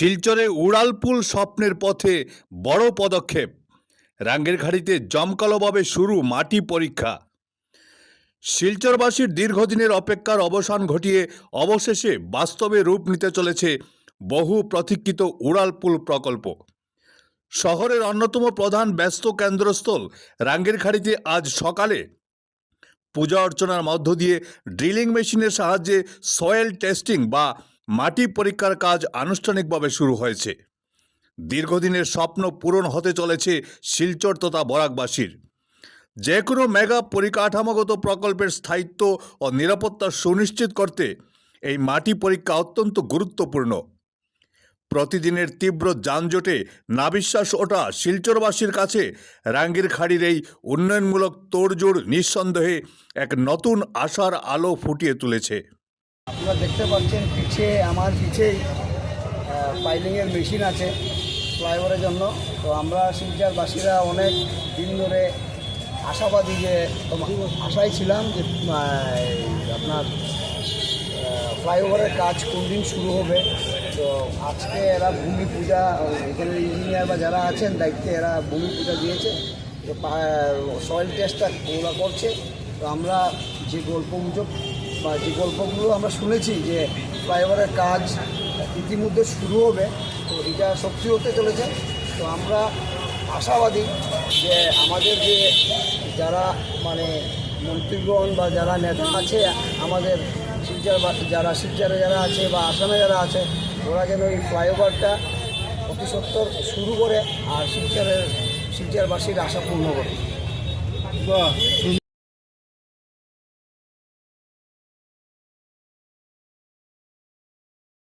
শিলচরে উড়ালপুল স্বপ্নের পথে বড় পদক্ষেপ। রাঙ্গিরখাড়িতে জমকালোভাবে শুরু মাটি পরীক্ষা। শিলচরবাসীর দীর্ঘদিনের অপেক্ষার অবসান ঘটিয়ে অবশেষে বাস্তবে রূপ নিতে চলেছে বহু প্রতীক্ষিত উড়ালপুল প্রকল্প। শহরের অন্যতম প্রধান ব্যস্ত কেন্দ্রস্থল রাঙ্গিরখাড়িতে আজ সকালে পূজা অর্চনার মধ্য দিয়ে ড্রিলিং মেশিনের সাহায্যে সয়েল টেস্টিং বা মাটি পরীক্ষার কাজ আনুষ্ঠানিকভাবে শুরু হয়েছে। দীর্ঘদিনের স্বপ্ন পূরণ হতে চলেছে শিলচর তথা বরাকবাসীর। যে কোনো মেগা পরিকাঠামোগত প্রকল্পের স্থায়িত্ব ও নিরাপত্তা সুনিশ্চিত করতে এই মাটি পরীক্ষা অত্যন্ত গুরুত্বপূর্ণ। প্রতিদিনের তীব্র যানজটে নাবিশ্বাস ওঠা শিলচরবাসীর কাছে রাঙ্গিরখাড়ির এই উন্নয়নমূলক তোড়জোড় নিঃসন্দেহে এক নতুন আশার আলো ফুটিয়ে তুলেছে। আপনারা দেখতে পাচ্ছেন আমার পিছেই পাইলিংয়ের মেশিন আছে ফ্লাইওভারের জন্য। তো আমরা শিলচরবাসীরা অনেক দিন ধরে আশাবাদী যে আশায় ছিলাম যে আপনার ফ্লাইওভারের কাজ কোন দিন শুরু হবে। তো আজকে এরা ভূমি পূজা, এখানে ইঞ্জিনিয়ার বা যারা আছেন দায়িত্বে, এরা ভূমি পূজা দিয়েছে। তো সয়েল টেস্টটা ওরা করছে। তো আমরা যে গল্পগুলো আমরা শুনেছি যে ফ্লাইওভারের কাজ ইতিমধ্যে শুরু হবে, তো এটা সত্যি হতে চলেছে। তো আমরা আশাবাদী যে আমাদের যে যারা মন্ত্রীগণ বা যারা নেতা আছে, আমাদের শিলচরে যারা আছে বা আসামে যারা আছে, ওরা যেন এই ফ্লাইওভারটা অতি সত্বর শুরু করে আর শিলচরবাসীর আশা পূর্ণ করে।